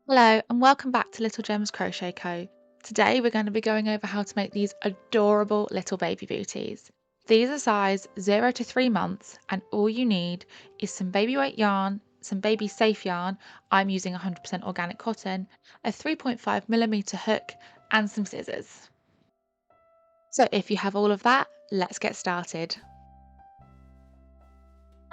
Hello and welcome back to Little Gems Crochet Co. Today we're going to be going over how to make these adorable little baby booties. These are size 0 to 3 months and all you need is some baby weight yarn, some baby safe yarn, I'm using 100% organic cotton, a 3.5mm hook and some scissors. So if you have all of that, let's get started.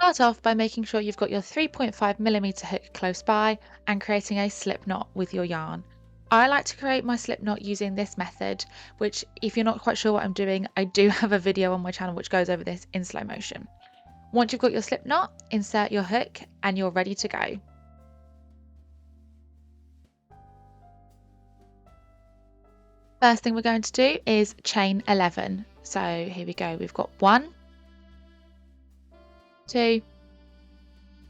Start off by making sure you've got your 3.5mm hook close by and creating a slip knot with your yarn. I like to create my slip knot using this method, which if you're not quite sure what I'm doing, I do have a video on my channel which goes over this in slow motion. Once you've got your slip knot, insert your hook and you're ready to go. First thing we're going to do is chain 11. So here we go. We've got 1, 2,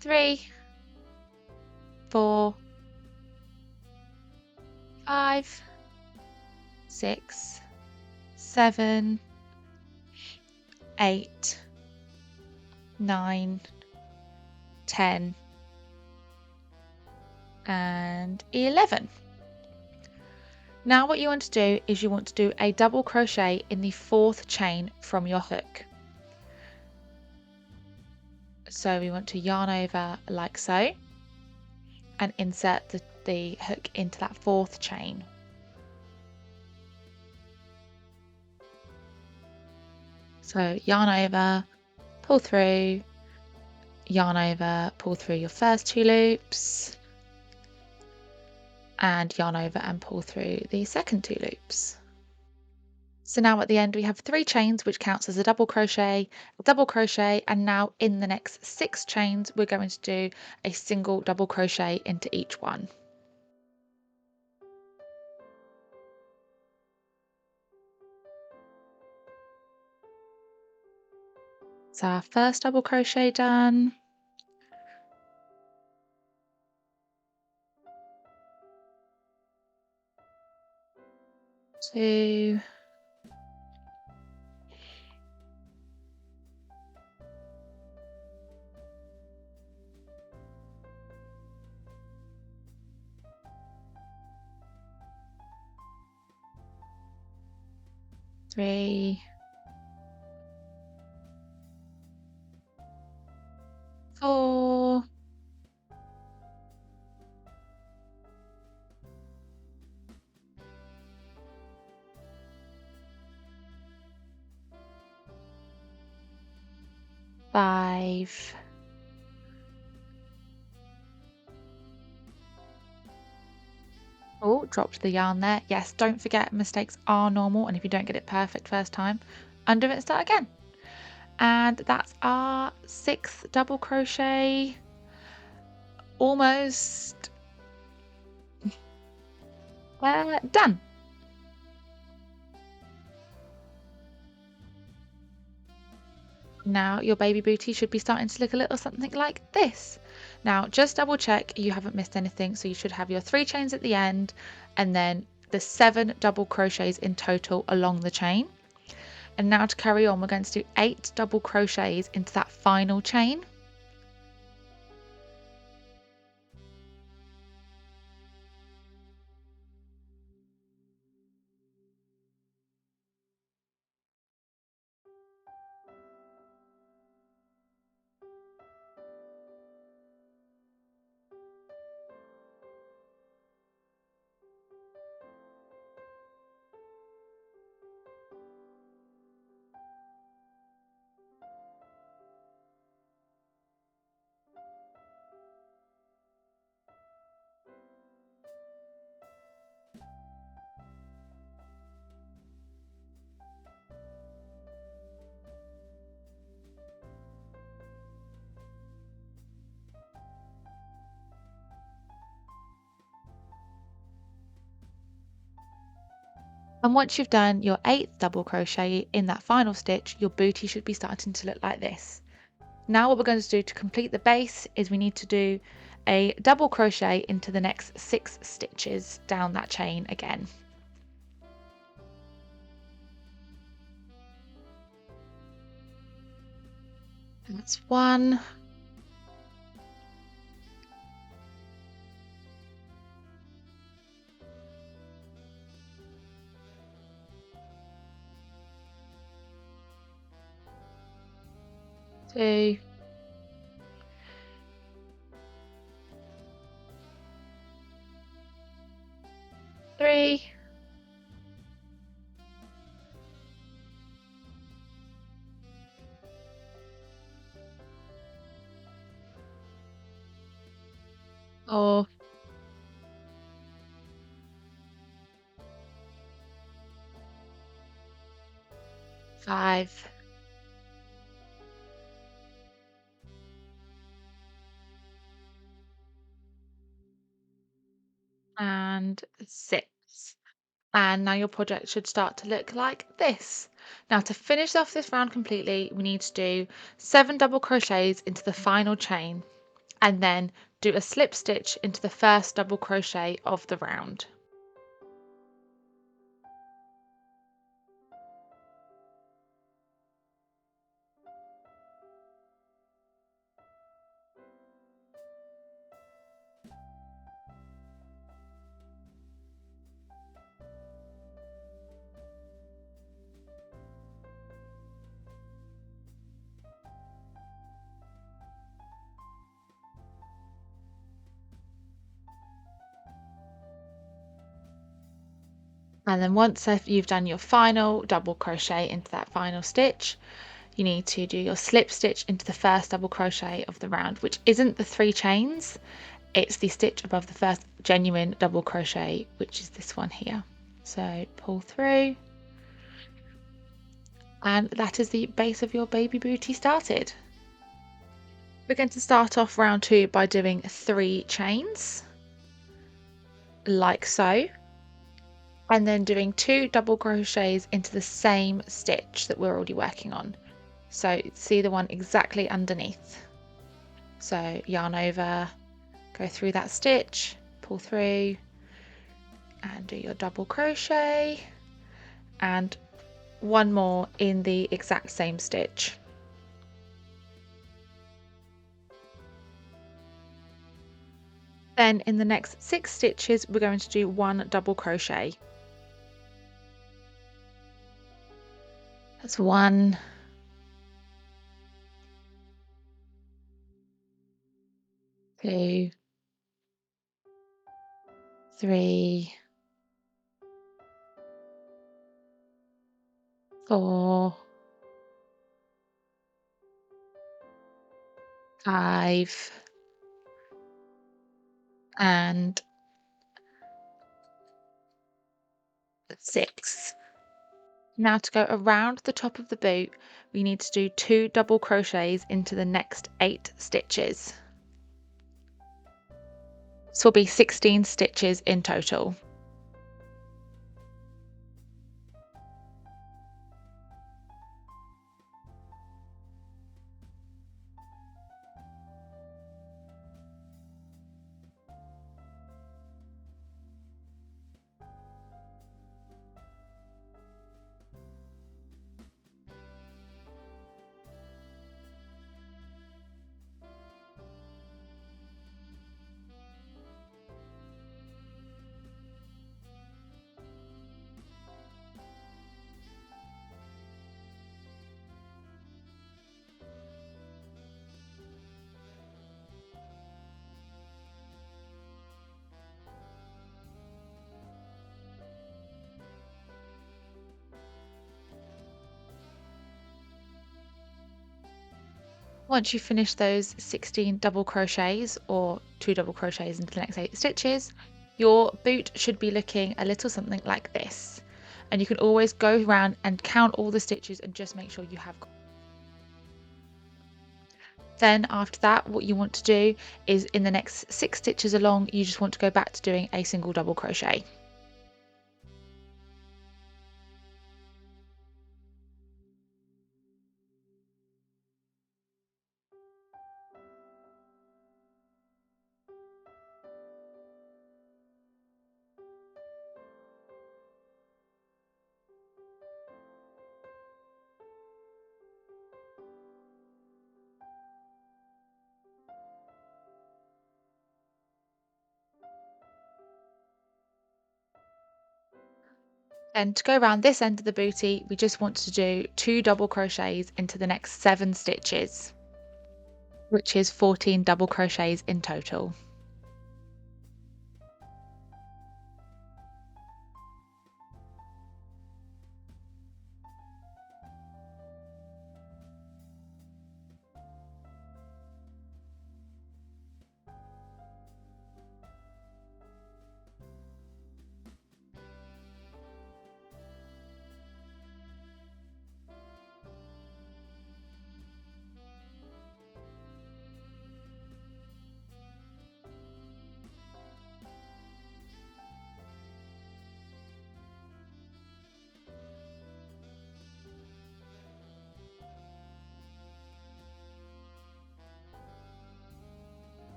3, 4, 5, 6, 7, 8, 9, 10, and 11. Now what you want to do is you want to do a double crochet in the 4th chain from your hook. So we want to yarn over like so and insert the hook into that 4th chain. So yarn over, pull through, yarn over, pull through your first 2 loops, and yarn over and pull through the second 2 loops. So now at the end we have 3 chains, which counts as a double crochet, and now in the next 6 chains we're going to do a single double crochet into each one. So our first double crochet done. Two, 3, 4, 5, 4, dropped the yarn there. Yes, don't forget mistakes are normal, and if you don't get it perfect first time, undo it and start again. And that's our 6th double crochet. Almost done. Now your baby booty should be starting to look a little something like this. Now just double check you haven't missed anything, so you should have your 3 chains at the end and then the 7 double crochets in total along the chain. And now to carry on, we're going to do 8 double crochets into that final chain. And once you've done your 8th double crochet in that final stitch, your booty should be starting to look like this. Now what we're going to do to complete the base is we need to do a double crochet into the next 6 stitches down that chain again. That's 1, 2, 3, 4, 5, and 6. And now your project should start to look like this. Now to finish off this round completely, we need to do 7 double crochets into the final chain and then do a slip stitch into the first double crochet of the round. And then once you've done your final double crochet into that final stitch, you need to do your slip stitch into the first double crochet of the round, which isn't the 3 chains, it's the stitch above the first genuine double crochet, which is this one here. So pull through, and that is the base of your baby booty started. We're going to start off round 2 by doing 3 chains, like so, and then doing 2 double crochets into the same stitch that we're already working on. So see the one exactly underneath. So yarn over, go through that stitch, pull through, and do your double crochet, and one more in the exact same stitch. Then in the next 6 stitches, we're going to do 1 double crochet. That's 1, 2, 3, 4, 5, and 6. Now to go around the top of the boot, we need to do 2 double crochets into the next 8 stitches. This will be 16 stitches in total. Once you finish those 16 double crochets or 2 double crochets into the next 8 stitches, your boot should be looking a little something like this. And you can always go around and count all the stitches and just make sure you have. Then after that, what you want to do is in the next 6 stitches along, you just want to go back to doing a single double crochet. And to go around this end of the booty, we just want to do 2 double crochets into the next 7 stitches. which is 14 double crochets in total.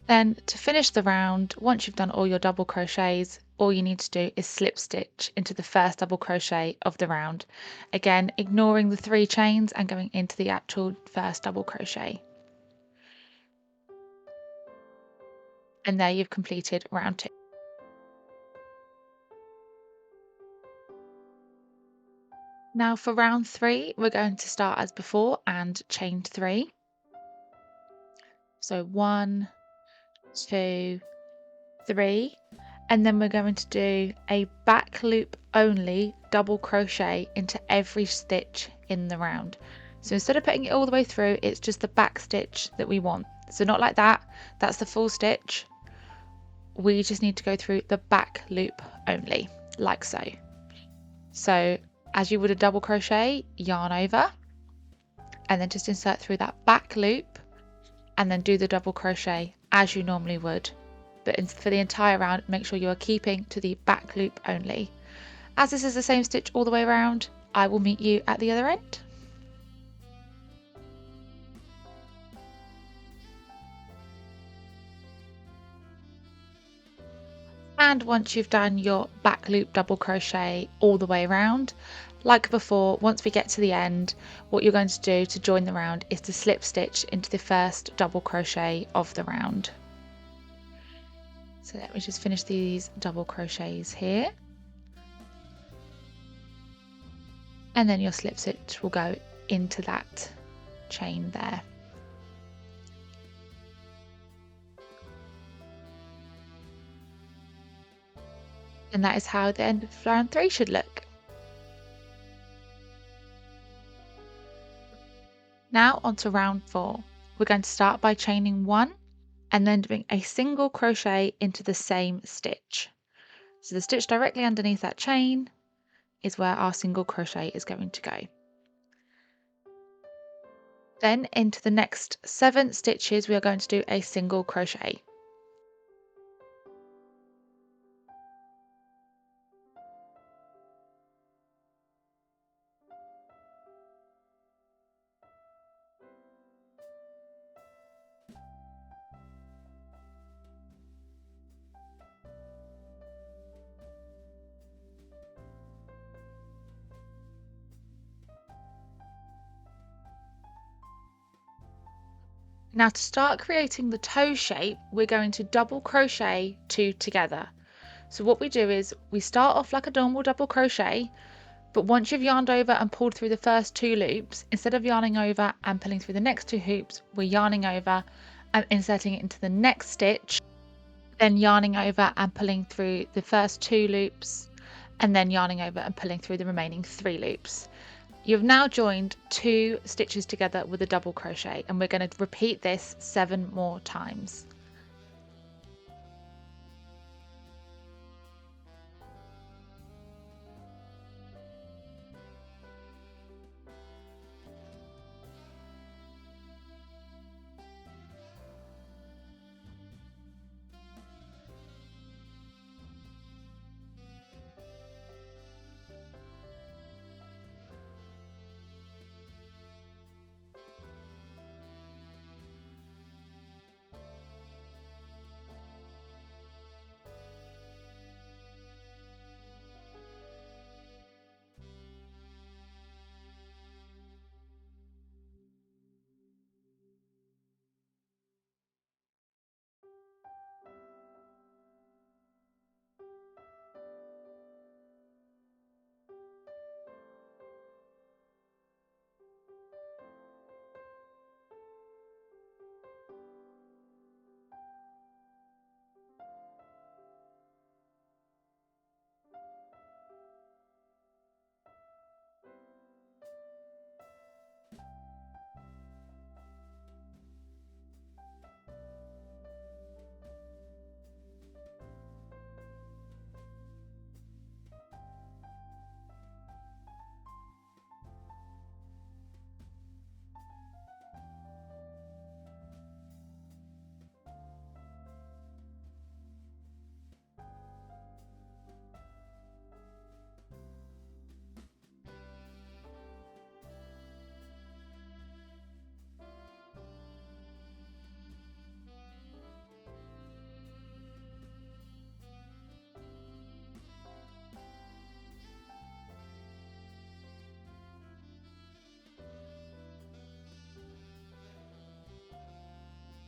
Then to finish the round, once you've done all your double crochets, all you need to do is slip stitch into the first double crochet of the round. Again, ignoring the 3 chains and going into the actual first double crochet. And there you've completed round 2. Now for round 3, we're going to start as before and chain 3. So 1, 2, 3, and then we're going to do a back loop only double crochet into every stitch in the round. So instead of putting it all the way through, it's just the back stitch that we want. So not like that, that's the full stitch. We just need to go through the back loop only, like so. So as you would a double crochet, yarn over, and then just insert through that back loop, and then do the double crochet as you normally would. But for the entire round, make sure you are keeping to the back loop only. As this is the same stitch all the way around, I will meet you at the other end. And once you've done your back loop double crochet all the way around, like before, once we get to the end, what you're going to do to join the round is to slip stitch into the first double crochet of the round. So let me just finish these double crochets here. And then your slip stitch will go into that chain there. And that is how the end of round 3 should look. Now on to round 4. We're going to start by chaining 1 and then doing a single crochet into the same stitch. So the stitch directly underneath that chain is where our single crochet is going to go. Then into the next 7 stitches, we are going to do a single crochet. Now to start creating the toe shape, we're going to double crochet 2 together. So what we do is we start off like a normal double crochet, but once you've yarned over and pulled through the first 2 loops, instead of yarning over and pulling through the next 2 hoops, we're yarning over and inserting it into the next stitch, then yarning over and pulling through the first 2 loops, and then yarning over and pulling through the remaining 3 loops. You've now joined 2 stitches together with a double crochet, and we're going to repeat this 7 more times.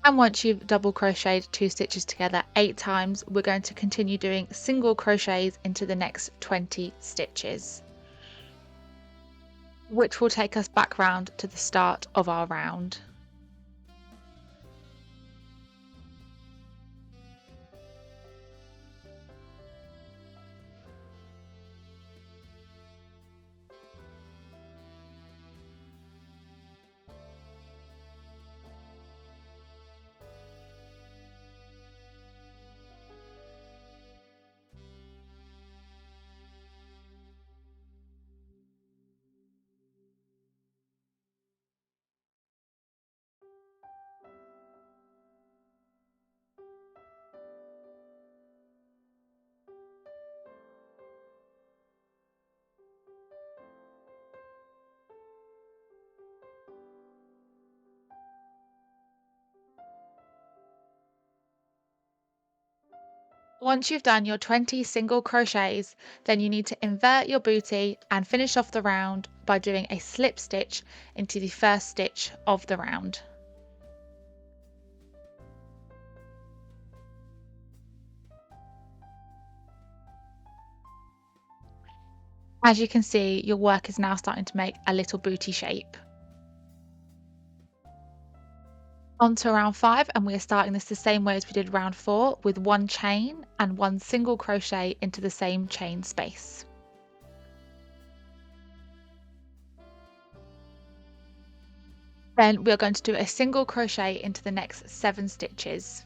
And once you've double crocheted 2 stitches together 8 times, we're going to continue doing single crochets into the next 20 stitches, which will take us back round to the start of our round. Once you've done your 20 single crochets, then you need to invert your booty and finish off the round by doing a slip stitch into the first stitch of the round. As you can see, your work is now starting to make a little booty shape. On to round 5, and we are starting this the same way as we did round 4, with 1 chain and 1 single crochet into the same chain space. Then we are going to do a single crochet into the next 7 stitches.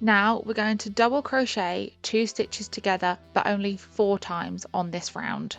Now we're going to double crochet 2 stitches together, but only 4 times on this round.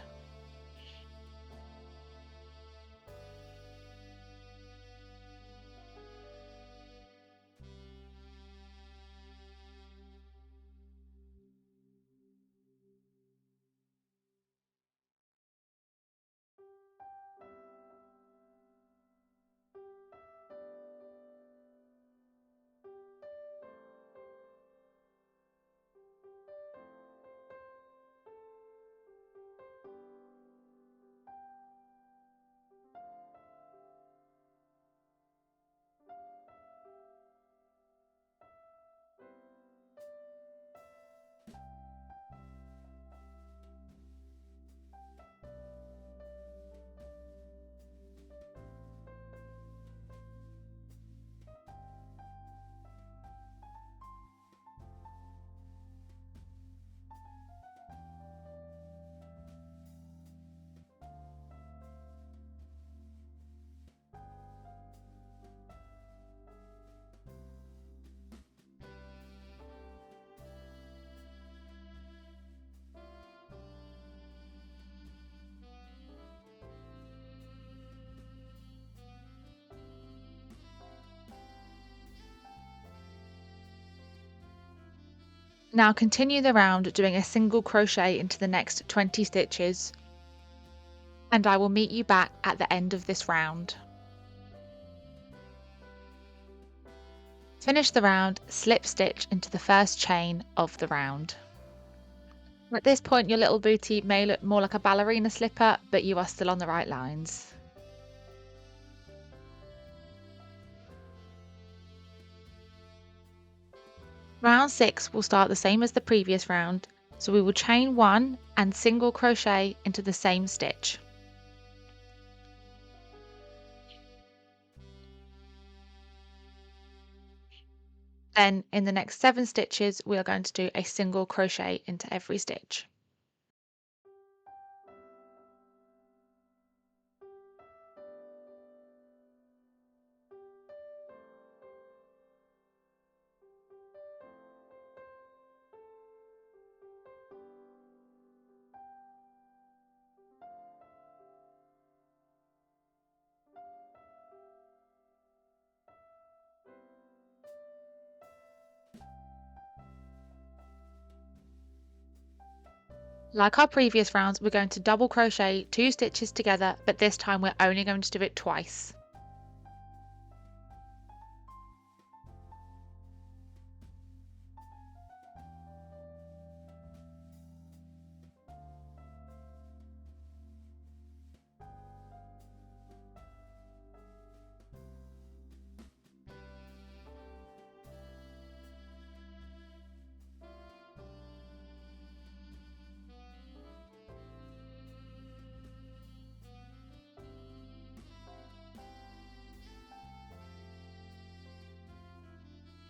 Now continue the round doing a single crochet into the next 20 stitches, and I will meet you back at the end of this round. To finish the round, slip stitch into the first chain of the round. At this point, your little booty may look more like a ballerina slipper, but you are still on the right lines. Round 6 will start the same as the previous round, so we will chain 1 and single crochet into the same stitch. Then in the next 7 stitches, we are going to do a single crochet into every stitch. Like our previous rounds, we're going to double crochet 2 stitches together, but this time we're only going to do it twice.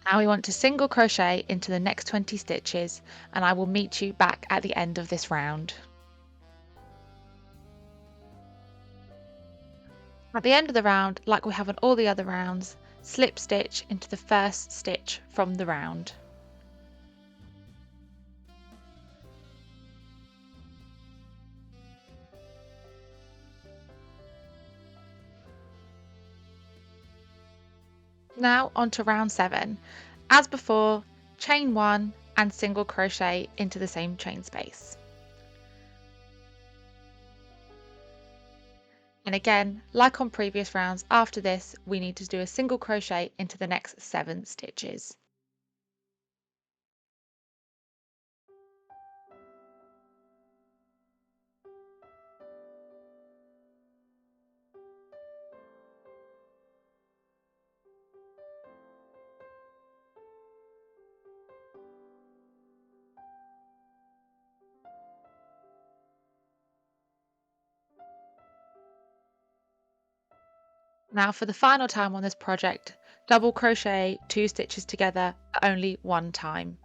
Now we want to single crochet into the next 20 stitches, and I will meet you back at the end of this round. At the end of the round, like we have on all the other rounds, slip stitch into the first stitch from the round. Now on to round 7. As before, chain 1 and single crochet into the same chain space. And again, like on previous rounds, after this, we need to do a single crochet into the next 7 stitches. Now for the final time on this project, double crochet 2 stitches together only one time.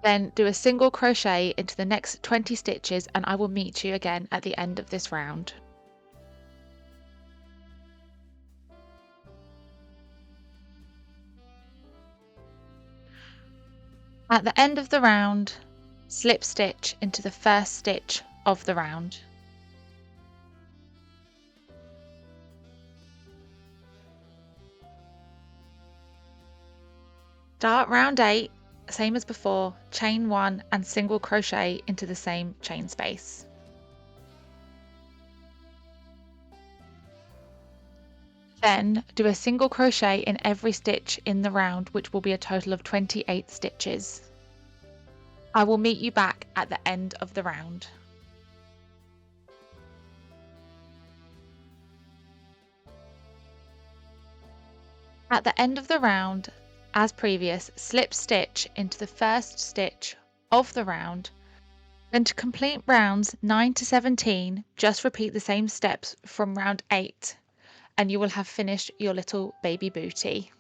Then do a single crochet into the next 20 stitches and I will meet you again at the end of this round. At the end of the round, slip stitch into the first stitch of the round. Start round 8, same as before, chain 1 and single crochet into the same chain space. Then do a single crochet in every stitch in the round, which will be a total of 28 stitches. I will meet you back at the end of the round. At the end of the round, as previous, slip stitch into the first stitch of the round. Then to complete rounds 9 to 17, just repeat the same steps from round 8 and you will have finished your little baby booty.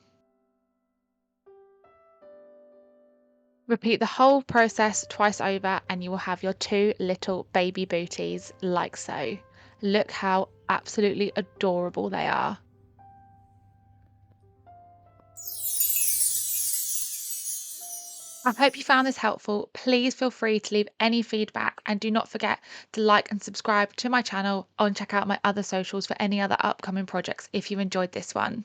Repeat the whole process twice over and you will have your 2 little baby booties like so. Look how absolutely adorable they are. I hope you found this helpful. Please feel free to leave any feedback and do not forget to like and subscribe to my channel and check out my other socials for any other upcoming projects if you enjoyed this one.